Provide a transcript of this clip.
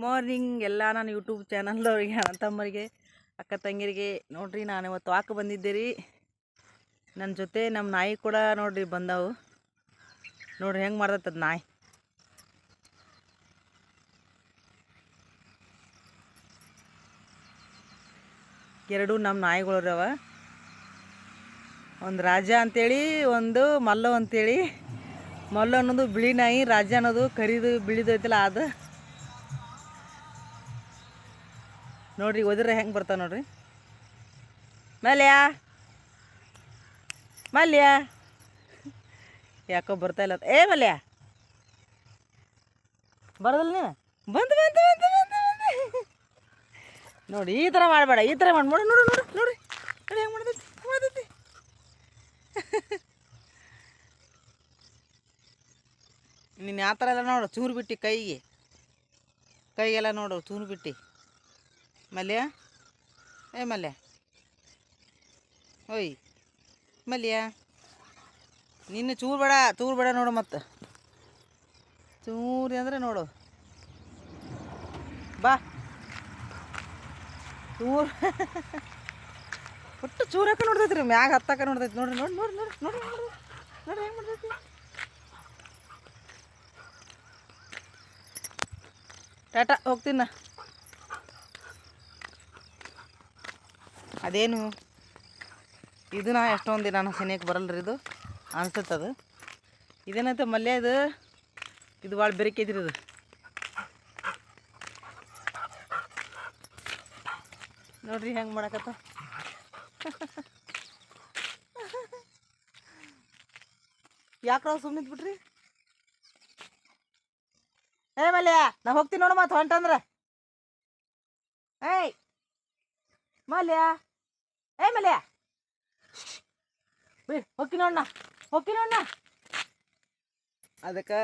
Morning ಎಲ್ಲ ನಾನು YouTube ಚಾನಲ್ದವ್ರಿಗೆ ಅಣ್ಣ ತಮ್ಮರಿಗೆ ಅಕ್ಕ ತಂಗಿರಿಗೆ ನೋಡ್ರಿ ನಾನು ಇವತ್ತು ವಾಕ್ ಬಂದಿದ್ದೆ ರೀ. ನನ್ನ ಜೊತೆ ನಮ್ಮ ನಾಯಿ ಕೂಡ ನೋಡ್ರಿ ಬಂದವು. ನೋಡ್ರಿ ಹೆಂಗೆ ಮಾಡ್ದತ್ತದ ನಾಯಿ. ಎರಡು ನಮ್ಮ ನಾಯಿಗಳು ರವ. ಒಂದು ರಾಜ ಅಂತೇಳಿ, ಒಂದು ಮಲ್ಲು ಅಂತೇಳಿ. ಮಲ್ಲು ಅನ್ನೋದು ಬಿಳಿ ನಾಯಿ, ರಾಜ ಅನ್ನೋದು ಕರಿದು ಬಿಳಿದು ಐತಿಲ್ಲ ಅದು. ನೋಡ್ರಿ ಒದ್ರೆ ಹೆಂಗೆ ಬರ್ತಾವ ನೋಡ್ರಿ. ಮಲ್ಯ ಮಲ್ಯ ಯಾಕೋ ಬರ್ತಾ ಇಲ್ಲ. ಏ ಮಲ್ಯ ಬರೋದಿಲ್ಲ ನೀನು. ಬಂದು ಬಂದು ಬಂದು ಬಂದು ಬಂದು ನೋಡಿ, ಈ ಥರ ಮಾಡಬೇಡ, ಈ ಥರ ಮಾಡಿ ನೋಡಿ. ನೋಡು ನೋಡು ನೋಡ್ರಿ, ನೋಡಿ ಹೆಂಗೆ ಮಾಡ್ತೈತಿ ಮಾಡ್ತೈತಿ. ನೀನು ಯಾವ ಥರ ಎಲ್ಲ ನೋಡು, ಚೂರು ಬಿಟ್ಟು ಕೈಗೆಲ್ಲ ನೋಡು ಚೂರು ಬಿಟ್ಟು. ಮಲ್ಯ ಏ ಮಲ್ಯ, ಓಯ್ ಮಲ್ಯ, ನಿನ್ನ ಚೂರು ಬೇಡ ನೋಡು. ಮತ್ತು ಚೂರಿ ಅಂದರೆ ನೋಡು, ಬಾ ಚೂರು ಒಟ್ಟು ಚೂರಕ್ಕ ನೋಡ್ತೈತಿ ರೀ, ಮ್ಯಾಗ ಹತ್ತಕ್ಕ ನೋಡ್ತೈತಿ. ನೋಡ್ರಿ ನೋಡಿ ನೋಡಿ ನೋಡಿ ನೋಡಿ ನೋಡಿ ನೋಡಿ ಹೆಂಗೆ ಮಾಡ್ತೈತಿ. ಟಾಟಾ, ಹೋಗ್ತೀನಿ ನಾ. ಅದೇನು ಇದನ್ನ ಎಷ್ಟೊಂದು ದಿನ ಸನಿಯಕ್ಕೆ ಬರಲ್ರಿ, ಇದು ಅನ್ಸುತ್ತದು. ಇದೇನಂತ ಮಲ್ಯ, ಇದು ಭಾಳ ಬೆರಕೈತ್ರಿ ಇದು. ನೋಡ್ರಿ ಹೆಂಗೆ ಮಾಡಕತ್ತ. ಯಾಕ್ರ ಸುಮ್ಮನೆ ಬಿಟ್ರಿ. ಏ ಮಲ್ಯ, ನಾ ಹೋಗ್ತೀನಿ ನೋಡು ಮತ್ತೆ ಹೊಂಟಂದ್ರೆ. ಏಯ್ ಮಲ್ಯ, ಏ ಮಲ್ಯ, ಬಿಡ್ ಹೋಗ್ತೀನಿ ನೋಡಣ್ಣ. ಅದಕ್ಕೆ